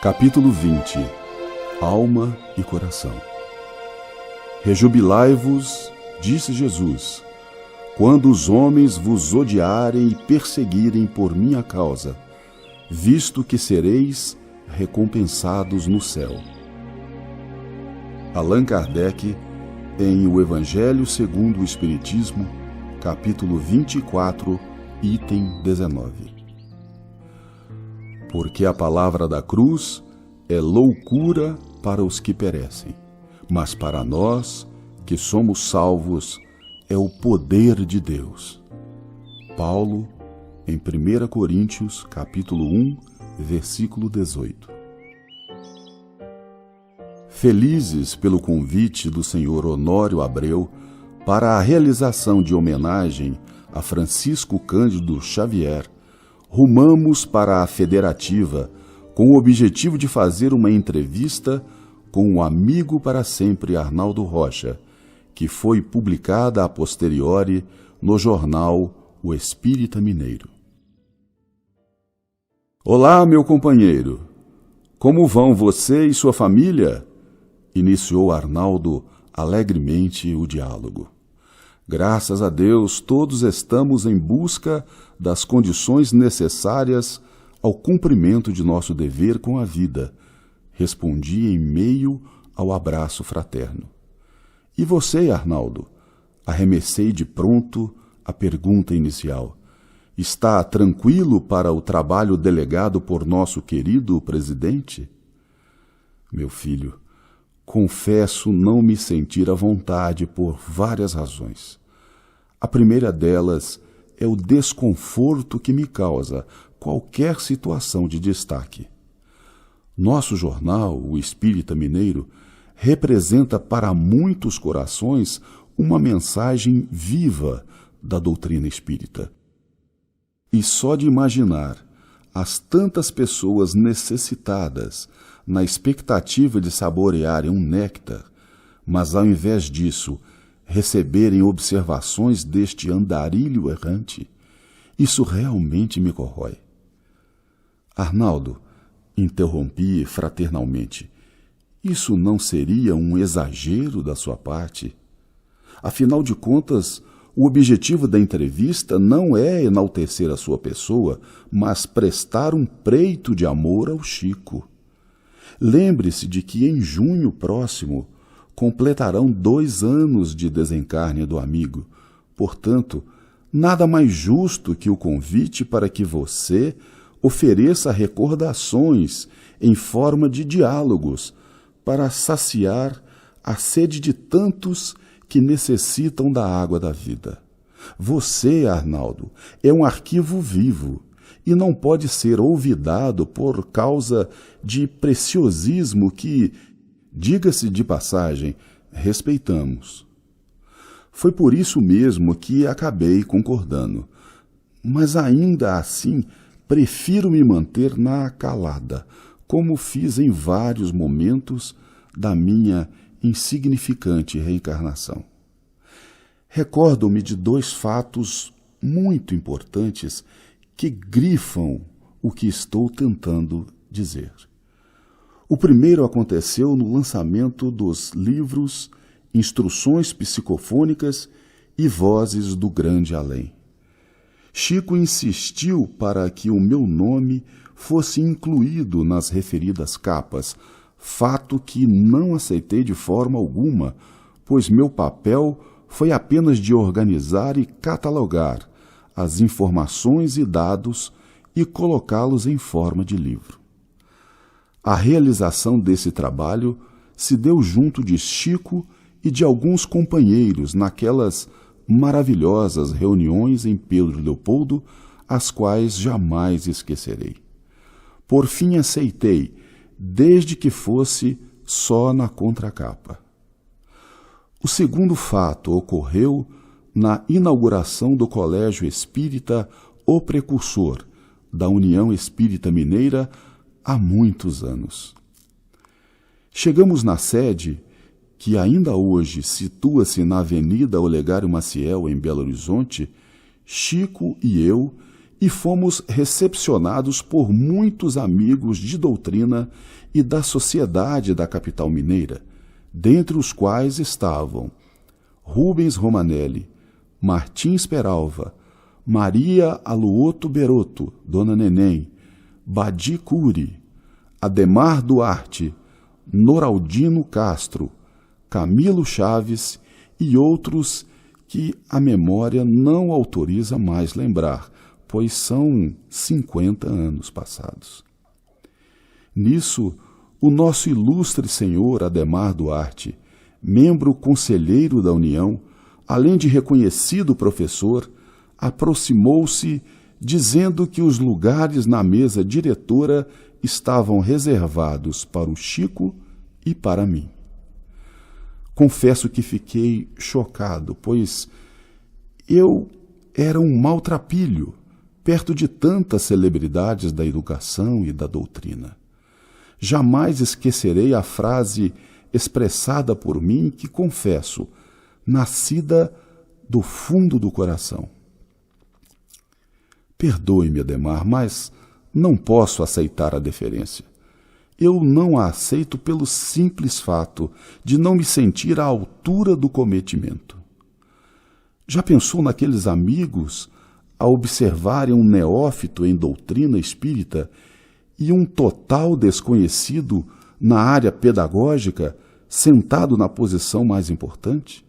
Capítulo 20. Alma e coração. Rejubilai-vos, disse Jesus, quando os homens vos odiarem e perseguirem por minha causa, visto que sereis recompensados no céu. Allan Kardec, em O Evangelho segundo o Espiritismo, capítulo 24, item 19. Porque a palavra da cruz é loucura para os que perecem, mas para nós, que somos salvos, é o poder de Deus. Paulo, em 1 Coríntios, capítulo 1, versículo 18. Felizes pelo convite do senhor Honório Abreu para a realização de homenagem a Francisco Cândido Xavier, rumamos para a Federativa com o objetivo de fazer uma entrevista com o amigo para sempre Arnaldo Rocha, que foi publicada a posteriori no jornal O Espírita Mineiro. Olá, meu companheiro. Como vão você e sua família? Iniciou Arnaldo alegremente o diálogo. Graças a Deus, todos estamos em busca das condições necessárias ao cumprimento de nosso dever com a vida, respondi em meio ao abraço fraterno. E você, Arnaldo? Arremessei de pronto a pergunta inicial. Está tranquilo para o trabalho delegado por nosso querido presidente? Meu filho, confesso não me sentir à vontade por várias razões. A primeira delas é o desconforto que me causa qualquer situação de destaque. Nosso jornal, o Espírita Mineiro, representa para muitos corações uma mensagem viva da doutrina espírita. E só de imaginar as tantas pessoas necessitadas na expectativa de saborearem um néctar, mas ao invés disso receberem observações deste andarilho errante, isso realmente me corrói. Arnaldo, interrompi fraternalmente, isso não seria um exagero da sua parte? Afinal de contas, o objetivo da entrevista não é enaltecer a sua pessoa, mas prestar um preito de amor ao Chico. Lembre-se de que em junho próximo completarão 2 anos de desencarne do amigo. Portanto, nada mais justo que o convite para que você ofereça recordações em forma de diálogos para saciar a sede de tantos que necessitam da água da vida. Você, Arnaldo, é um arquivo vivo e não pode ser olvidado por causa de preciosismo que, diga-se de passagem, respeitamos. Foi por isso mesmo que acabei concordando, mas ainda assim prefiro me manter na calada, como fiz em vários momentos da minha insignificante reencarnação. Recordo-me de 2 fatos muito importantes que grifam o que estou tentando dizer. O primeiro aconteceu no lançamento dos livros Instruções Psicofônicas e Vozes do Grande Além. Chico insistiu para que o meu nome fosse incluído nas referidas capas, fato que não aceitei de forma alguma, pois meu papel foi apenas de organizar e catalogar as informações e dados e colocá-los em forma de livro. A realização desse trabalho se deu junto de Chico e de alguns companheiros naquelas maravilhosas reuniões em Pedro Leopoldo, as quais jamais esquecerei. Por fim aceitei, desde que fosse só na contracapa. O segundo fato ocorreu na inauguração do Colégio Espírita O Precursor, da União Espírita Mineira, há muitos anos. Chegamos na sede, que ainda hoje situa-se na Avenida Olegário Maciel, em Belo Horizonte, Chico e eu, e fomos recepcionados por muitos amigos de doutrina e da sociedade da capital mineira, dentre os quais estavam Rubens Romanelli, Martins Peralva, Maria Aluoto Berotto, Dona Neném, Badi Curi, Ademar Duarte, Noraldino Castro, Camilo Chaves e outros que a memória não autoriza mais lembrar, pois são 50 anos passados. Nisso, o nosso ilustre senhor Ademar Duarte, membro conselheiro da União, além de reconhecido professor, aproximou-se dizendo que os lugares na mesa diretora estavam reservados para o Chico e para mim. Confesso que fiquei chocado, pois eu era um maltrapilho perto de tantas celebridades da educação e da doutrina. Jamais esquecerei a frase expressada por mim que, confesso, nascida do fundo do coração. Perdoe-me, Ademar, mas não posso aceitar a deferência. Eu não a aceito pelo simples fato de não me sentir à altura do cometimento. Já pensou naqueles amigos a observarem um neófito em doutrina espírita e um total desconhecido na área pedagógica sentado na posição mais importante?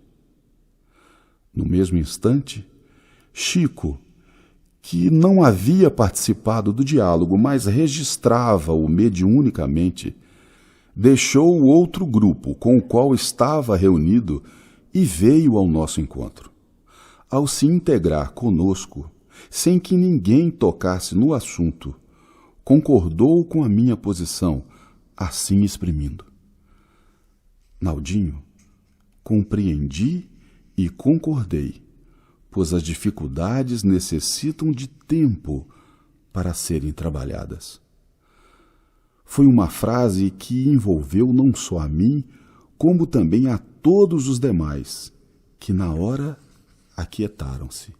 No mesmo instante, Chico, que não havia participado do diálogo, mas registrava-o mediunicamente, deixou o outro grupo com o qual estava reunido e veio ao nosso encontro. Ao se integrar conosco, sem que ninguém tocasse no assunto, concordou com a minha posição, assim exprimindo: Naldinho, compreendi e concordei, pois as dificuldades necessitam de tempo para serem trabalhadas. Foi uma frase que envolveu não só a mim, como também a todos os demais, que na hora aquietaram-se.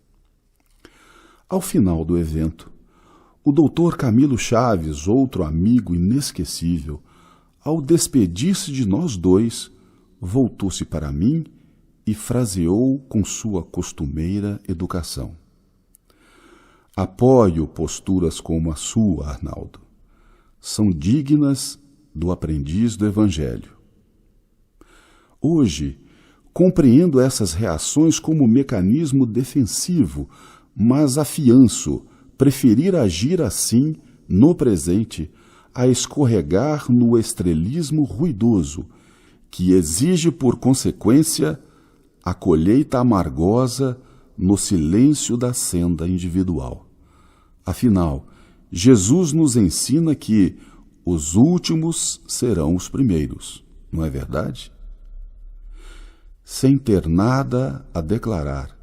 Ao final do evento, o doutor Camilo Chaves, outro amigo inesquecível, ao despedir-se de nós dois, voltou-se para mim e fraseou com sua costumeira educação: Apoio posturas como a sua, Arnaldo. São dignas do aprendiz do Evangelho. Hoje, compreendo essas reações como mecanismo defensivo, mas afianço preferir agir assim, no presente, a escorregar no estrelismo ruidoso, que exige, por consequência, a colheita amargosa no silêncio da senda individual. Afinal, Jesus nos ensina que os últimos serão os primeiros, não é verdade? Sem ter nada a declarar,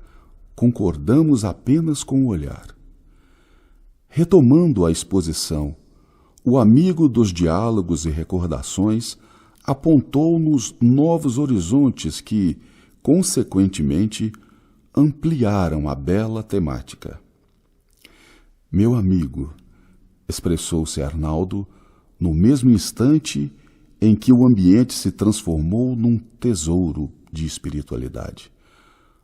concordamos apenas com o olhar. Retomando a exposição, o amigo dos diálogos e recordações apontou-nos novos horizontes que, consequentemente, ampliaram a bela temática. Meu amigo, expressou-se Arnaldo, no mesmo instante em que o ambiente se transformou num tesouro de espiritualidade.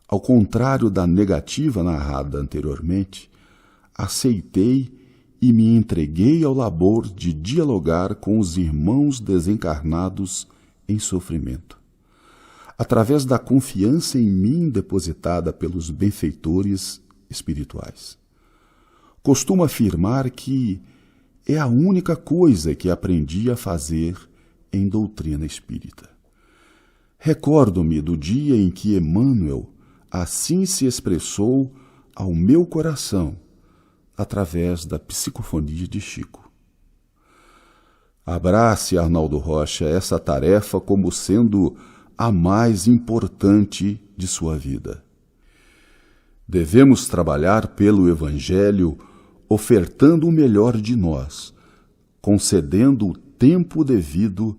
Ao contrário da negativa narrada anteriormente, aceitei e me entreguei ao labor de dialogar com os irmãos desencarnados em sofrimento, através da confiança em mim depositada pelos benfeitores espirituais. Costumo afirmar que é a única coisa que aprendi a fazer em doutrina espírita. Recordo-me do dia em que Emmanuel assim se expressou ao meu coração, através da psicofonia de Chico. Abrace, Arnaldo Rocha, essa tarefa como sendo a mais importante de sua vida. Devemos trabalhar pelo Evangelho, ofertando o melhor de nós, concedendo o tempo devido,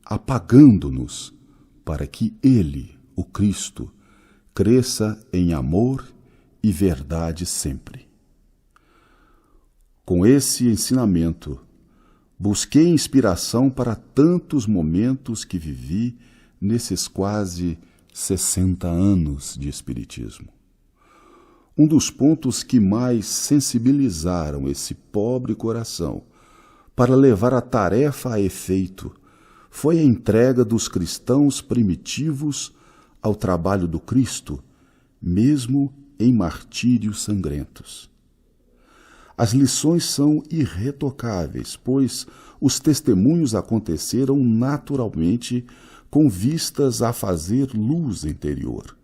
apagando-nos, para que Ele, o Cristo, cresça em amor e verdade sempre. Com esse ensinamento, busquei inspiração para tantos momentos que vivi nesses quase 60 anos de espiritismo. Um dos pontos que mais sensibilizaram esse pobre coração para levar a tarefa a efeito foi a entrega dos cristãos primitivos ao trabalho do Cristo, mesmo em martírios sangrentos. As lições são irretocáveis, pois os testemunhos aconteceram naturalmente com vistas a fazer luz interior.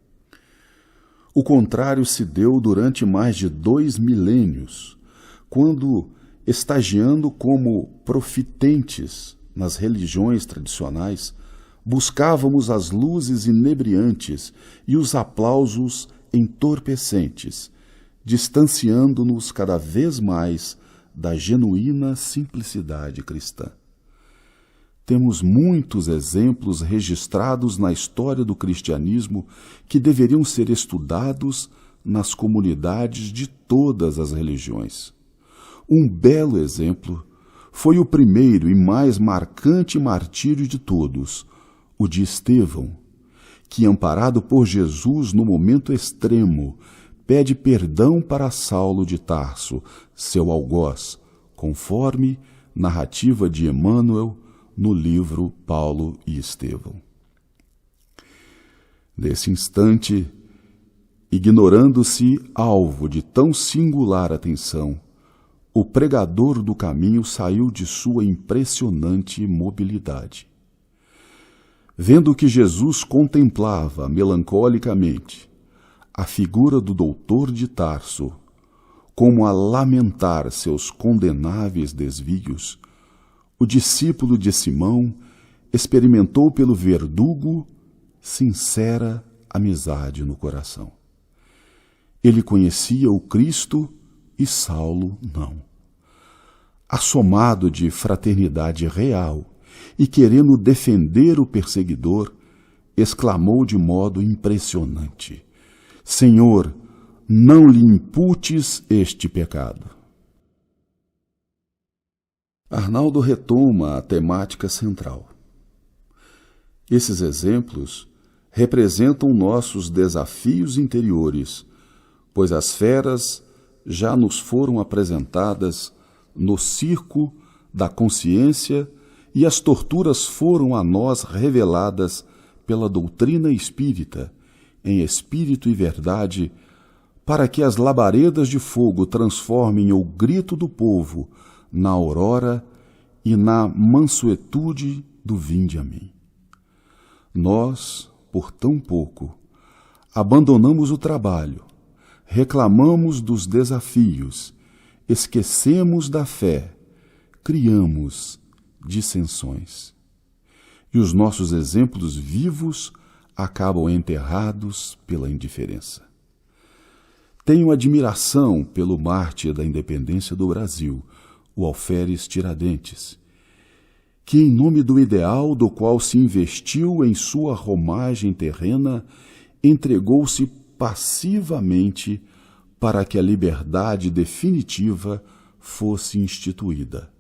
O contrário se deu durante mais de 2 milênios, quando, estagiando como profitentes nas religiões tradicionais, buscávamos as luzes inebriantes e os aplausos entorpecentes, distanciando-nos cada vez mais da genuína simplicidade cristã. Temos muitos exemplos registrados na história do cristianismo que deveriam ser estudados nas comunidades de todas as religiões. Um belo exemplo foi o primeiro e mais marcante martírio de todos, o de Estevão, que, amparado por Jesus no momento extremo, pede perdão para Saulo de Tarso, seu algoz, conforme narrativa de Emmanuel no livro Paulo e Estevão. Nesse instante, ignorando-se alvo de tão singular atenção, o pregador do caminho saiu de sua impressionante mobilidade. Vendo que Jesus contemplava melancolicamente a figura do doutor de Tarso, como a lamentar seus condenáveis desvios, o discípulo de Simão experimentou pelo verdugo sincera amizade no coração. Ele conhecia o Cristo e Saulo não. Assomado de fraternidade real e querendo defender o perseguidor, exclamou de modo impressionante: Senhor, não lhe imputes este pecado. Arnaldo retoma a temática central. Esses exemplos representam nossos desafios interiores, pois as feras já nos foram apresentadas no circo da consciência e as torturas foram a nós reveladas pela doutrina espírita, em espírito e verdade, para que as labaredas de fogo transformem o grito do povo na aurora e na mansuetude do vinde a mim. Nós, por tão pouco, abandonamos o trabalho, reclamamos dos desafios, esquecemos da fé, criamos dissensões. E os nossos exemplos vivos acabam enterrados pela indiferença. Tenho admiração pelo mártir da independência do Brasil, o Alferes Tiradentes, que, em nome do ideal do qual se investiu em sua romagem terrena, entregou-se passivamente para que a liberdade definitiva fosse instituída.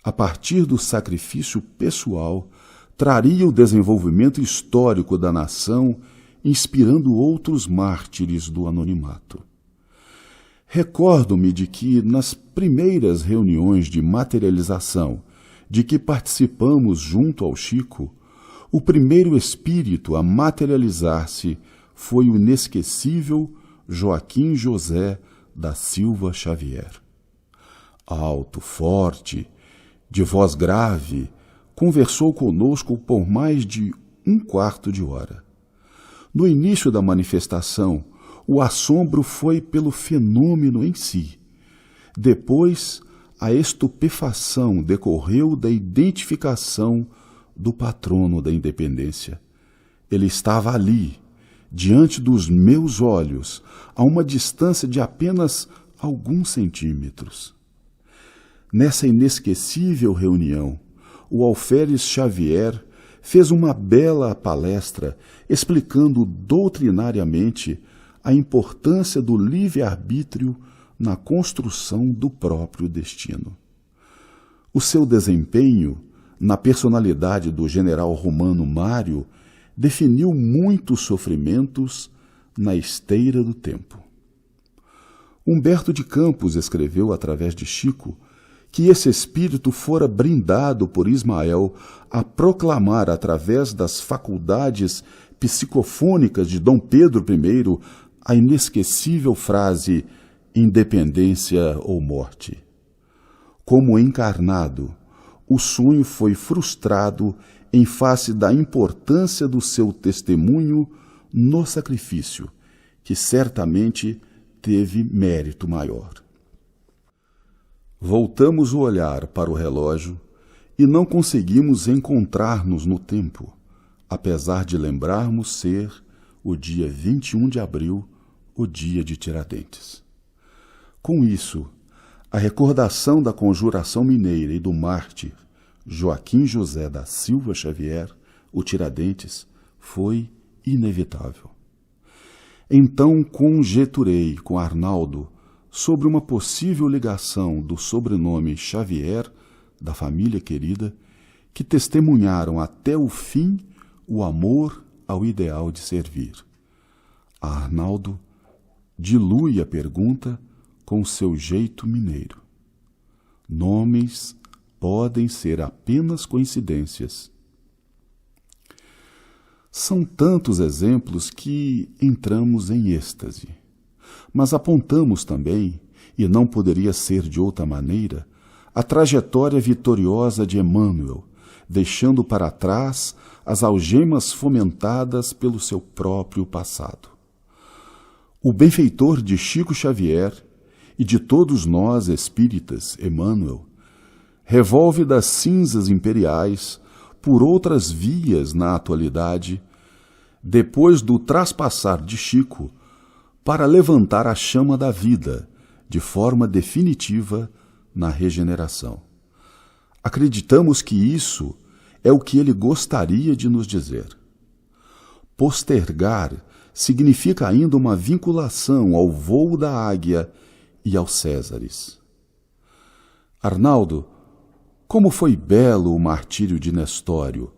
A partir do sacrifício pessoal, traria o desenvolvimento histórico da nação, inspirando outros mártires do anonimato. Recordo-me de que, nas primeiras reuniões de materialização de que participamos junto ao Chico, o primeiro espírito a materializar-se foi o inesquecível Joaquim José da Silva Xavier. Alto, forte, de voz grave, conversou conosco por mais de 1/4 de hora. No início da manifestação, o assombro foi pelo fenômeno em si. Depois, a estupefação decorreu da identificação do patrono da independência. Ele estava ali, diante dos meus olhos, a uma distância de apenas alguns centímetros. Nessa inesquecível reunião, o Alferes Xavier fez uma bela palestra explicando doutrinariamente a importância do livre-arbítrio na construção do próprio destino. O seu desempenho na personalidade do general romano Mário definiu muitos sofrimentos na esteira do tempo. Humberto de Campos escreveu através de Chico que esse espírito fora brindado por Ismael a proclamar através das faculdades psicofônicas de Dom Pedro I a inesquecível frase independência ou morte. Como encarnado, o sonho foi frustrado em face da importância do seu testemunho no sacrifício, que certamente teve mérito maior. Voltamos o olhar para o relógio e não conseguimos encontrar-nos no tempo, apesar de lembrarmos ser o dia 21 de abril, o dia de Tiradentes. Com isso, a recordação da conjuração mineira e do mártir Joaquim José da Silva Xavier, o Tiradentes, foi inevitável. Então conjeturei com Arnaldo sobre uma possível ligação do sobrenome Xavier, da família querida, que testemunharam até o fim o amor ao ideal de servir. Arnaldo dilui a pergunta com seu jeito mineiro. Nomes podem ser apenas coincidências. São tantos exemplos que entramos em êxtase, mas apontamos também, e não poderia ser de outra maneira, a trajetória vitoriosa de Emmanuel, deixando para trás as algemas fomentadas pelo seu próprio passado. O benfeitor de Chico Xavier e de todos nós espíritas, Emmanuel, revolve das cinzas imperiais por outras vias na atualidade, depois do traspassar de Chico, para levantar a chama da vida de forma definitiva na regeneração. Acreditamos que isso é o que ele gostaria de nos dizer. Postergar significa ainda uma vinculação ao voo da águia e aos Césares. Arnaldo, como foi belo o martírio de Nestório,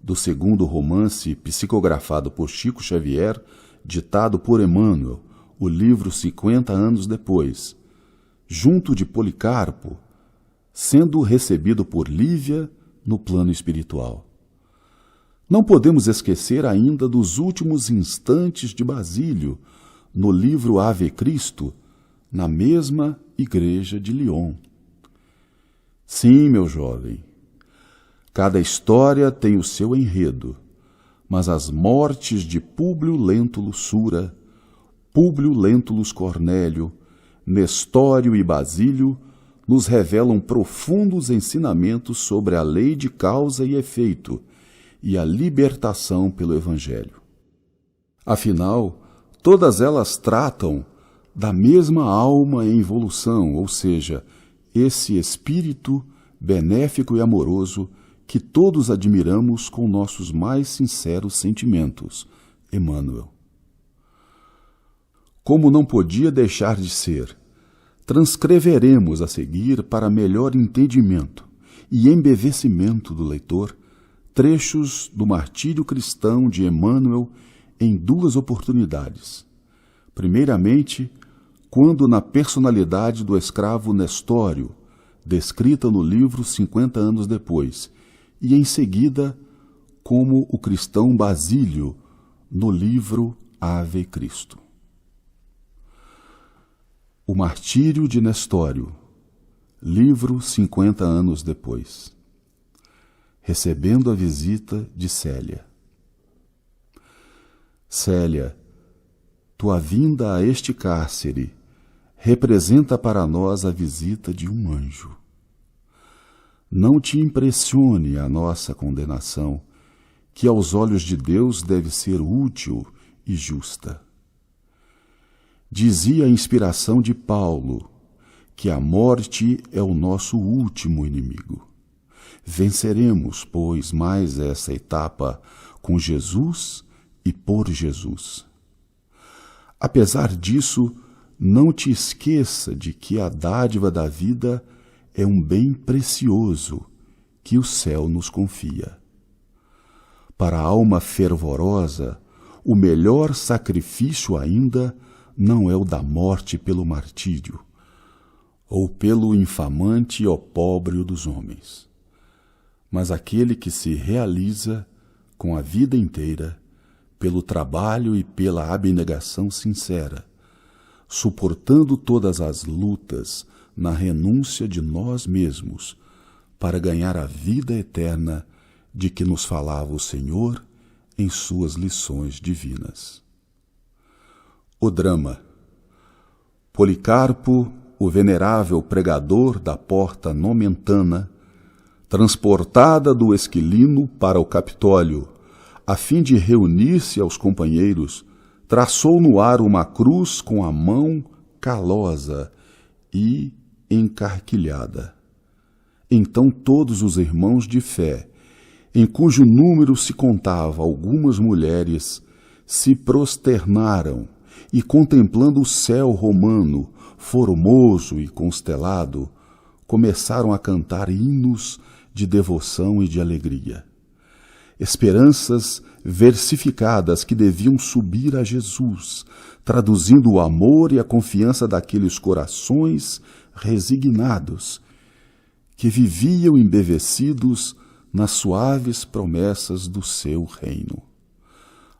do segundo romance psicografado por Chico Xavier, ditado por Emmanuel, o livro 50 anos depois, junto de Policarpo, sendo recebido por Lívia no plano espiritual. Não podemos esquecer ainda dos últimos instantes de Basílio, no livro Ave Cristo, na mesma igreja de Lyon. Sim, meu jovem, cada história tem o seu enredo, mas as mortes de Públio Lentulus Sura, Públio Lentulus Cornélio, Nestório e Basílio nos revelam profundos ensinamentos sobre a lei de causa e efeito e a libertação pelo Evangelho. Afinal, todas elas tratam da mesma alma em evolução, ou seja, esse espírito benéfico e amoroso que todos admiramos com nossos mais sinceros sentimentos, Emmanuel. Como não podia deixar de ser, transcreveremos a seguir para melhor entendimento e embevecimento do leitor trechos do martírio cristão de Emmanuel em duas oportunidades. Primeiramente, quando na personalidade do escravo Nestório, descrita no livro 50 anos depois, e em seguida como o cristão Basílio, no livro Ave Cristo. O martírio de Nestório, livro 50 anos depois. Recebendo a visita de Célia. Célia, tua vinda a este cárcere representa para nós a visita de um anjo. Não te impressione a nossa condenação, que aos olhos de Deus deve ser útil e justa. Dizia a inspiração de Paulo que a morte é o nosso último inimigo. Venceremos, pois, mais essa etapa com Jesus e por Jesus. Apesar disso, não te esqueça de que a dádiva da vida é um bem precioso que o céu nos confia. Para a alma fervorosa, o melhor sacrifício ainda não é o da morte pelo martírio, ou pelo infamante opróbrio dos homens, mas aquele que se realiza com a vida inteira pelo trabalho e pela abnegação sincera, suportando todas as lutas na renúncia de nós mesmos para ganhar a vida eterna de que nos falava o Senhor em suas lições divinas. O drama. Policarpo, o venerável pregador da porta nomentana, transportada do Esquilino para o Capitólio, a fim de reunir-se aos companheiros, traçou no ar uma cruz com a mão calosa e encarquilhada. Então todos os irmãos de fé, em cujo número se contava algumas mulheres, se prosternaram e, contemplando o céu romano, formoso e constelado, começaram a cantar hinos de devoção e de alegria. Esperanças versificadas que deviam subir a Jesus, traduzindo o amor e a confiança daqueles corações resignados que viviam embevecidos nas suaves promessas do seu reino.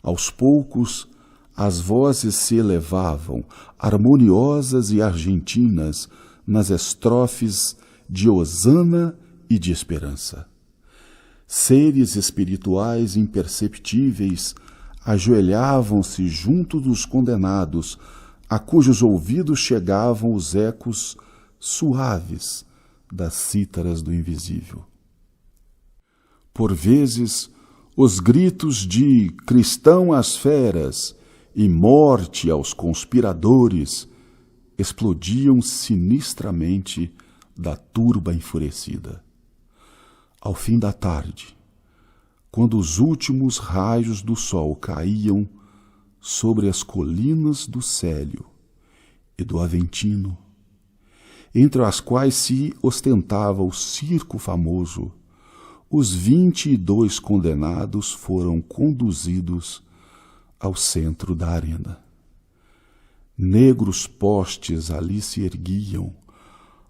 Aos poucos, as vozes se elevavam, harmoniosas e argentinas, nas estrofes de hosana e de esperança. Seres espirituais imperceptíveis ajoelhavam-se junto dos condenados, a cujos ouvidos chegavam os ecos suaves das cítaras do invisível. Por vezes, os gritos de cristão às feras e morte aos conspiradores explodiam sinistramente da turba enfurecida. Ao fim da tarde, quando os últimos raios do sol caíam sobre as colinas do Célio e do Aventino, entre as quais se ostentava o circo famoso, os 22 condenados foram conduzidos ao centro da arena. Negros postes ali se erguiam,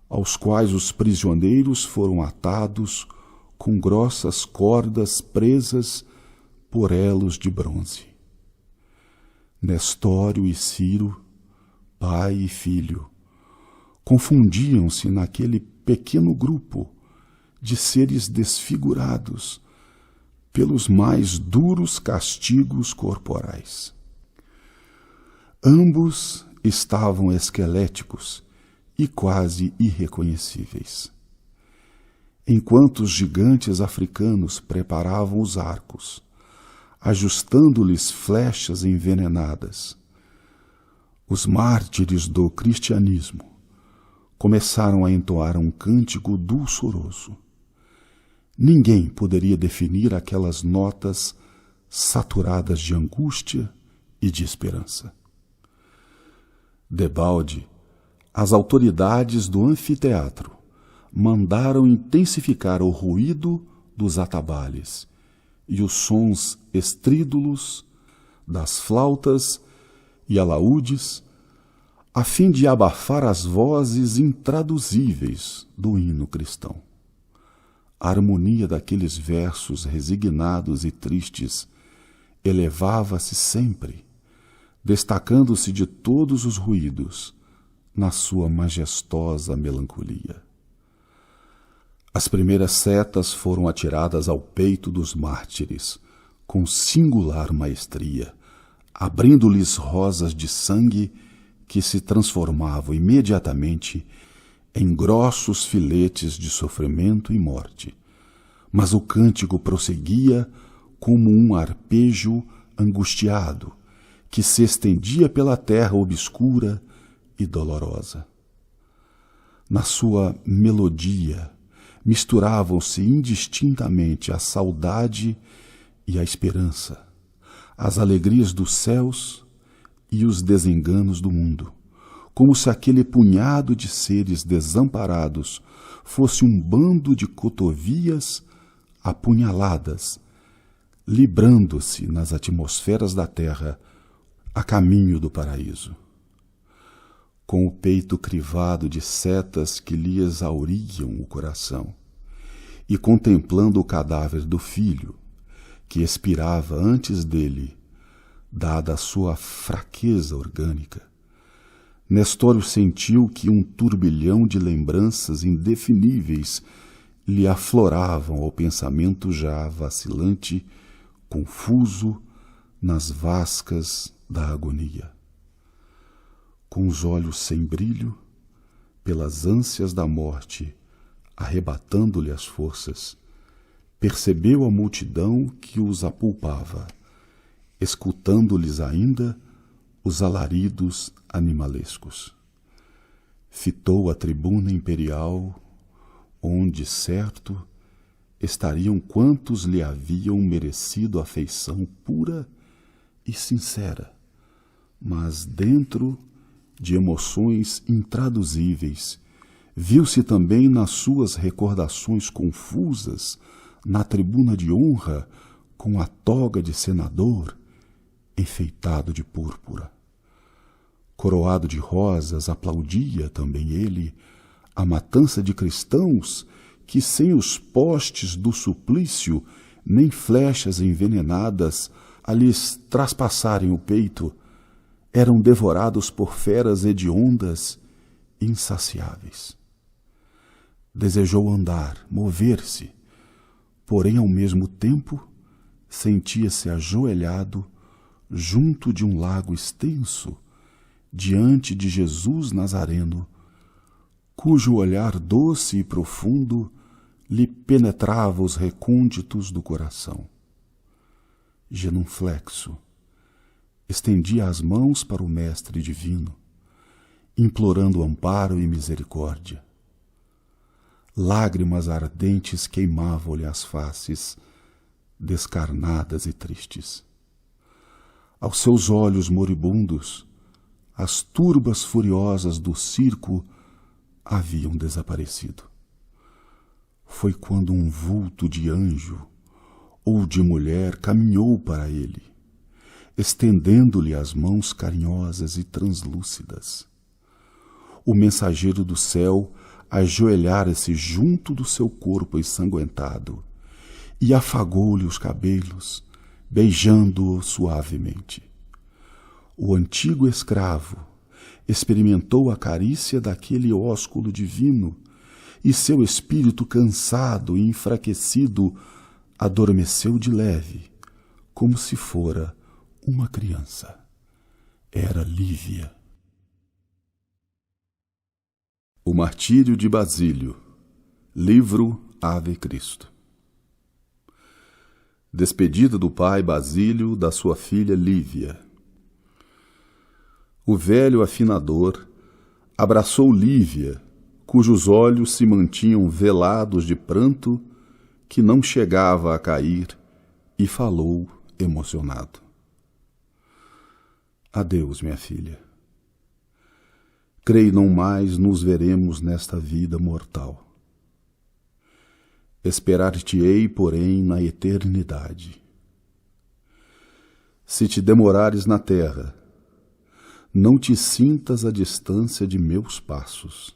aos quais os prisioneiros foram atados com grossas cordas presas por elos de bronze. Nestório e Ciro, pai e filho, confundiam-se naquele pequeno grupo de seres desfigurados pelos mais duros castigos corporais. Ambos estavam esqueléticos e quase irreconhecíveis. Enquanto os gigantes africanos preparavam os arcos, ajustando-lhes flechas envenenadas, os mártires do cristianismo começaram a entoar um cântico dulçoroso. Ninguém poderia definir aquelas notas saturadas de angústia e de esperança. Debalde, as autoridades do anfiteatro mandaram intensificar o ruído dos atabalhes e os sons estrídulos das flautas e alaúdes, a fim de abafar as vozes intraduzíveis do hino cristão. A harmonia daqueles versos resignados e tristes elevava-se sempre, destacando-se de todos os ruídos na sua majestosa melancolia. As primeiras setas foram atiradas ao peito dos mártires, com singular maestria, abrindo-lhes rosas de sangue que se transformavam imediatamente em grossos filetes de sofrimento e morte. Mas o cântico prosseguia como um arpejo angustiado que se estendia pela terra obscura e dolorosa. Na sua melodia misturavam-se indistintamente a saudade e a esperança, as alegrias dos céus e os desenganos do mundo, como se aquele punhado de seres desamparados fosse um bando de cotovias apunhaladas, librando-se nas atmosferas da terra a caminho do paraíso. Com o peito crivado de setas que lhe exauriam o coração, e contemplando o cadáver do filho, que expirava antes dele, dada a sua fraqueza orgânica, Nestório sentiu que um turbilhão de lembranças indefiníveis lhe afloravam ao pensamento já vacilante, confuso, nas vascas da agonia. Com os olhos sem brilho, pelas ânsias da morte, arrebatando-lhe as forças, percebeu a multidão que os apulpava, escutando-lhes ainda os alaridos animalescos. Fitou a tribuna imperial, onde, certo, estariam quantos lhe haviam merecido afeição pura e sincera, mas dentro de emoções intraduzíveis, viu-se também nas suas recordações confusas, na tribuna de honra, com a toga de senador, enfeitado de púrpura. Coroado de rosas, aplaudia também ele a matança de cristãos que, sem os postes do suplício, nem flechas envenenadas a lhes traspassarem o peito, eram devorados por feras hediondas insaciáveis. Desejou andar, mover-se, porém ao mesmo tempo sentia-se ajoelhado junto de um lago extenso, diante de Jesus Nazareno, cujo olhar doce e profundo lhe penetrava os recônditos do coração. Genuflexo, estendia as mãos para o Mestre Divino, implorando amparo e misericórdia. Lágrimas ardentes queimavam-lhe as faces, descarnadas e tristes. Aos seus olhos moribundos, as turbas furiosas do circo haviam desaparecido. Foi quando um vulto de anjo ou de mulher caminhou para ele, estendendo-lhe as mãos carinhosas e translúcidas. O mensageiro do céu ajoelhara-se junto do seu corpo ensanguentado e afagou-lhe os cabelos, beijando-o suavemente. O antigo escravo experimentou a carícia daquele ósculo divino e seu espírito cansado e enfraquecido adormeceu de leve, como se fora uma criança. Era Lívia. O Martírio de Basílio. Livro Ave Cristo. Despedida do pai Basílio da sua filha Lívia. O velho afinador abraçou Lívia, cujos olhos se mantinham velados de pranto que não chegava a cair, e falou emocionado. Adeus, minha filha. Creio não mais nos veremos nesta vida mortal. Esperar-te-ei, porém, na eternidade. Se te demorares na terra, não te sintas à distância de meus passos.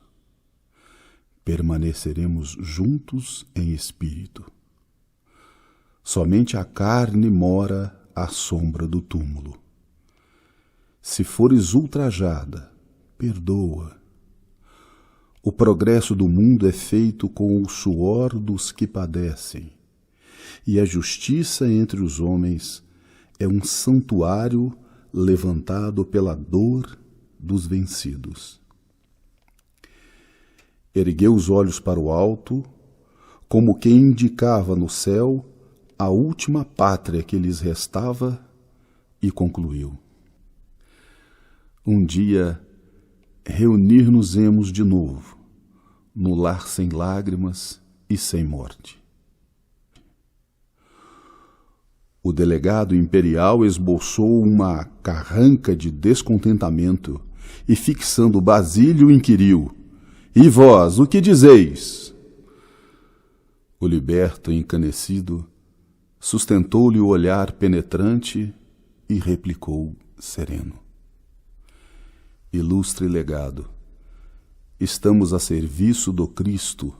Permaneceremos juntos em espírito. Somente a carne mora à sombra do túmulo. Se fores ultrajada, perdoa. O progresso do mundo é feito com o suor dos que padecem, e a justiça entre os homens é um santuário levantado pela dor dos vencidos. Ergueu os olhos para o alto, como quem indicava no céu a última pátria que lhes restava, e concluiu: um dia reunir-nos-emos de novo, no lar sem lágrimas e sem morte. O delegado imperial esboçou uma carranca de descontentamento e, fixando Basílio, inquiriu: E vós, o que dizeis? O liberto, encanecido, sustentou-lhe o olhar penetrante e replicou sereno: Ilustre legado, estamos a serviço do Cristo,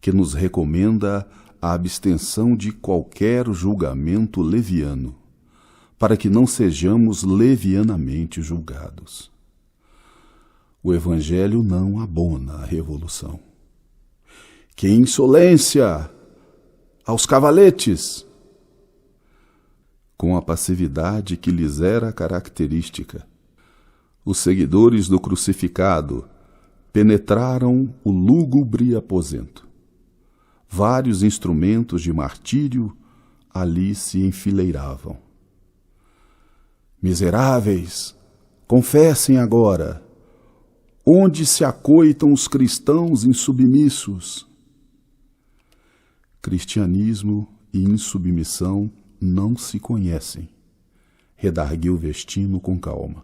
que nos recomenda a abstenção de qualquer julgamento leviano, para que não sejamos levianamente julgados. O Evangelho não abona a revolução. Que insolência! Aos cavaletes! Com a passividade que lhes era característica, os seguidores do crucificado penetraram o lúgubre aposento. Vários instrumentos de martírio ali se enfileiravam. Miseráveis, confessem agora, onde se acoitam os cristãos insubmissos? Cristianismo e insubmissão não se conhecem, redarguiu Vestino com calma.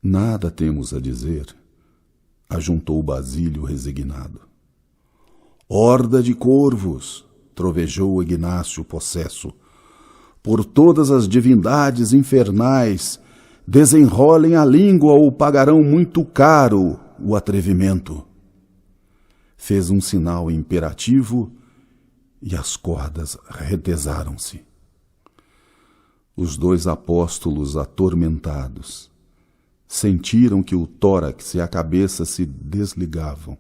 Nada temos a dizer, ajuntou Basílio resignado. Horda de corvos, trovejou Ignácio possesso, por todas as divindades infernais, desenrolem a língua ou pagarão muito caro o atrevimento. Fez um sinal imperativo e as cordas retesaram-se. Os dois apóstolos atormentados sentiram que o tórax e a cabeça se desligavam,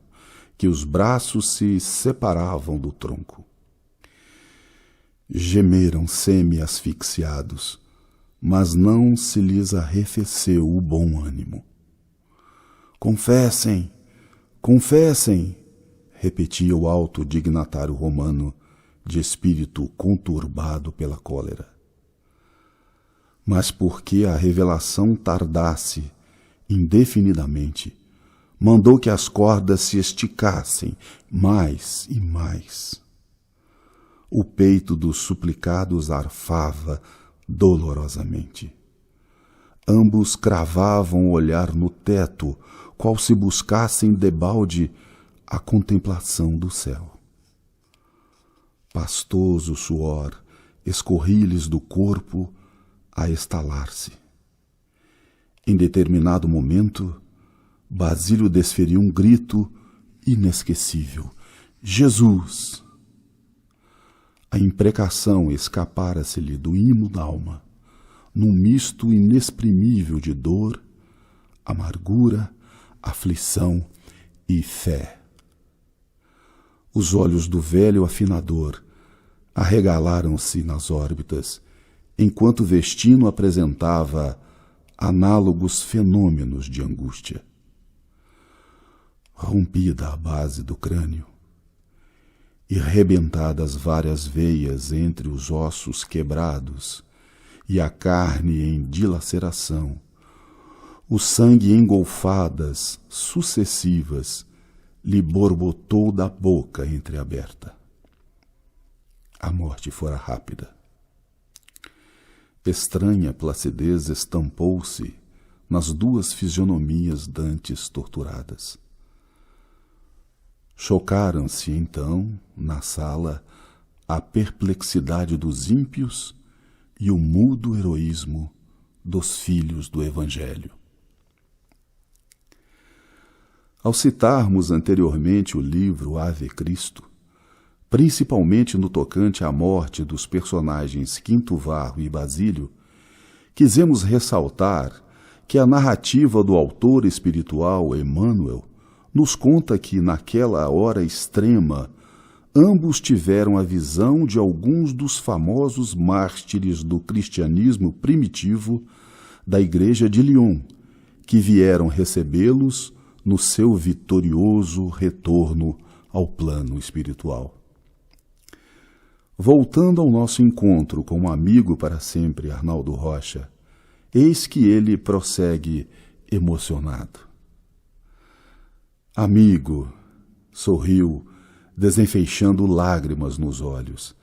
que os braços se separavam do tronco. Gemeram semi-asfixiados, mas não se lhes arrefeceu o bom ânimo. Confessem, confessem, repetia o alto dignatário romano, de espírito conturbado pela cólera. Mas porque a revelação tardasse indefinidamente, mandou que as cordas se esticassem mais e mais. O peito dos suplicados arfava dolorosamente. Ambos cravavam o olhar no teto, qual se buscassem debalde a contemplação do céu. Pastoso suor escorria-lhes do corpo a estalar-se. Em determinado momento, Basílio desferiu um grito inesquecível: Jesus! A imprecação escapara-se-lhe do imo da alma, num misto inexprimível de dor, amargura, aflição e fé. Os olhos do velho afinador arregalaram-se nas órbitas, enquanto Vestino apresentava análogos fenômenos de angústia. Rompida a base do crânio, e rebentadas várias veias entre os ossos quebrados e a carne em dilaceração, o sangue em golfadas sucessivas lhe borbotou da boca entreaberta. A morte fora rápida. Estranha placidez estampou-se nas duas fisionomias dantes torturadas. Chocaram-se, então, na sala, a perplexidade dos ímpios e o mudo heroísmo dos filhos do Evangelho. Ao citarmos anteriormente o livro Ave Cristo, principalmente no tocante à morte dos personagens Quinto Varro e Basílio, quisemos ressaltar que a narrativa do autor espiritual Emmanuel nos conta que, naquela hora extrema, ambos tiveram a visão de alguns dos famosos mártires do cristianismo primitivo da Igreja de Lyon, que vieram recebê-los no seu vitorioso retorno ao plano espiritual. Voltando ao nosso encontro com o amigo para sempre Arnaldo Rocha, eis que ele prossegue emocionado. Amigo, sorriu, desenfeixando lágrimas nos olhos,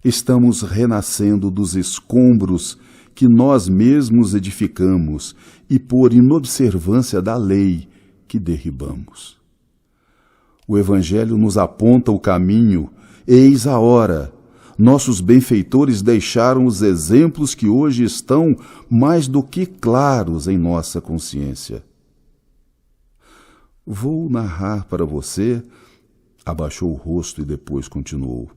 Estamos renascendo dos escombros que nós mesmos edificamos e por inobservância da lei que derribamos. O Evangelho nos aponta o caminho, eis a hora. Nossos benfeitores deixaram os exemplos que hoje estão mais do que claros em nossa consciência. Vou narrar para você, abaixou o rosto e depois continuou,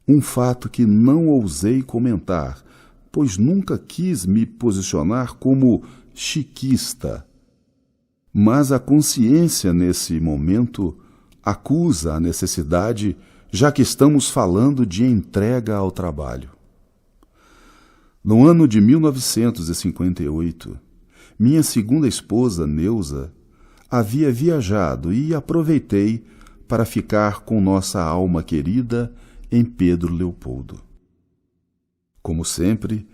um fato que não ousei comentar, pois nunca quis me posicionar como chiquista. Mas a consciência, nesse momento, acusa a necessidade, já que estamos falando de entrega ao trabalho. No ano de 1958, minha segunda esposa, Neuza, havia viajado e aproveitei para ficar com nossa alma querida em Pedro Leopoldo. Como sempre,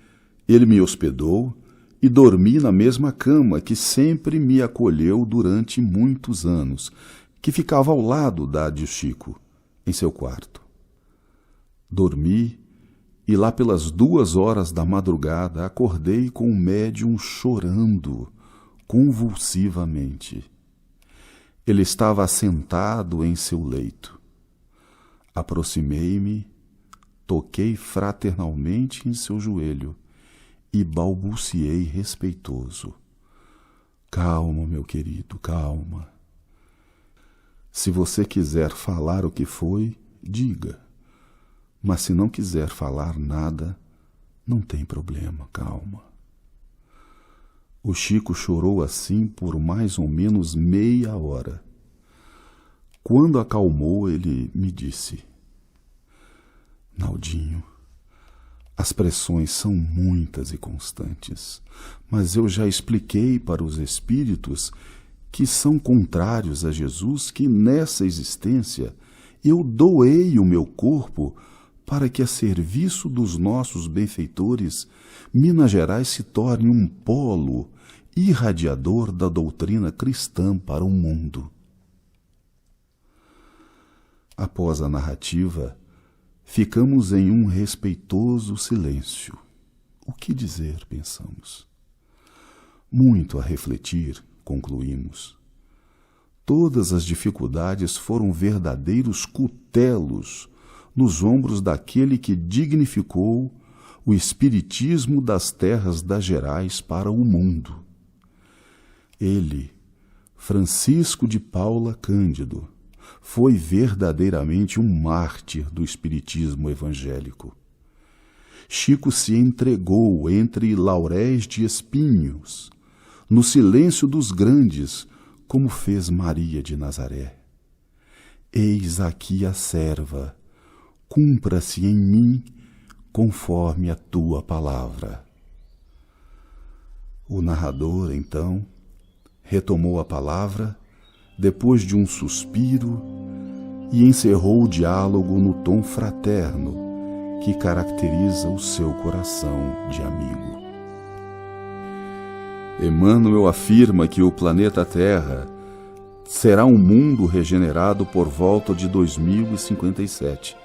ele me hospedou e dormi na mesma cama que sempre me acolheu durante muitos anos, que ficava ao lado da de Chico, em seu quarto. Dormi e lá pelas 2h da madrugada acordei com o médium chorando convulsivamente. Ele estava assentado em seu leito. Aproximei-me, toquei fraternalmente em seu joelho e balbuciei respeitoso. Calma, meu querido, calma. Se você quiser falar o que foi, diga. Mas se não quiser falar nada, não tem problema, calma. O Chico chorou assim por mais ou menos meia hora. Quando acalmou, ele me disse: Naldinho, as pressões são muitas e constantes, mas eu já expliquei para os espíritos que são contrários a Jesus que nessa existência eu doei o meu corpo para que a serviço dos nossos benfeitores Minas Gerais se torne um polo irradiador da doutrina cristã para o mundo. Após a narrativa, ficamos em um respeitoso silêncio. O que dizer, pensamos? Muito a refletir, concluímos. Todas as dificuldades foram verdadeiros cutelos nos ombros daquele que dignificou o espiritismo das terras das Gerais para o mundo. Ele, Francisco de Paula Cândido, foi verdadeiramente um mártir do espiritismo evangélico. Chico se entregou entre lauréis de espinhos, no silêncio dos grandes, como fez Maria de Nazaré. Eis aqui a serva, cumpra-se em mim conforme a tua palavra. O narrador, então, retomou a palavra, depois de um suspiro, e encerrou o diálogo no tom fraterno que caracteriza o seu coração de amigo. Emmanuel afirma que o planeta Terra será um mundo regenerado por volta de 2057.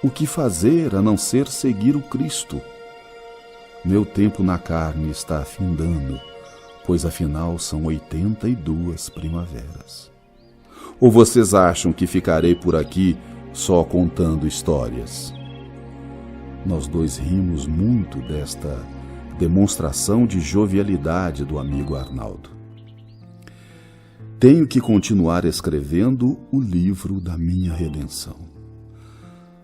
O que fazer a não ser seguir o Cristo? Meu tempo na carne está afindando, pois afinal são 82 primaveras. Ou vocês acham que ficarei por aqui só contando histórias? Nós dois rimos muito desta demonstração de jovialidade do amigo Arnaldo. Tenho que continuar escrevendo o livro da minha redenção.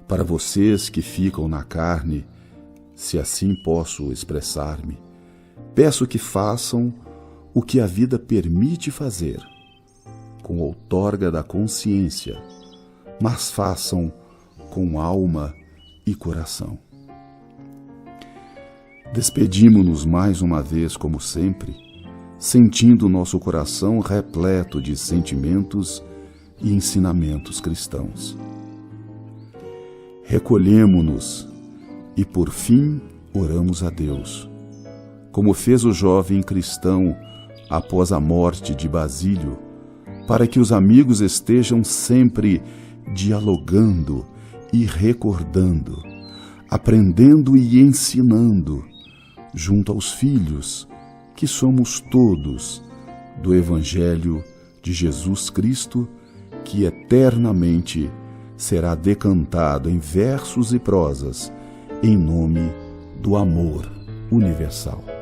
Para vocês que ficam na carne, se assim posso expressar-me, peço que façam o que a vida permite fazer, com outorga da consciência, mas façam com alma e coração. Despedimo-nos mais uma vez, como sempre, sentindo nosso coração repleto de sentimentos e ensinamentos cristãos. Recolhemo-nos e, por fim, oramos a Deus, como fez o jovem cristão após a morte de Basílio, para que os amigos estejam sempre dialogando e recordando aprendendo e ensinando, junto aos filhos, que somos todos, do Evangelho de Jesus Cristo, que eternamente será decantado em versos e prosas, em nome do amor universal.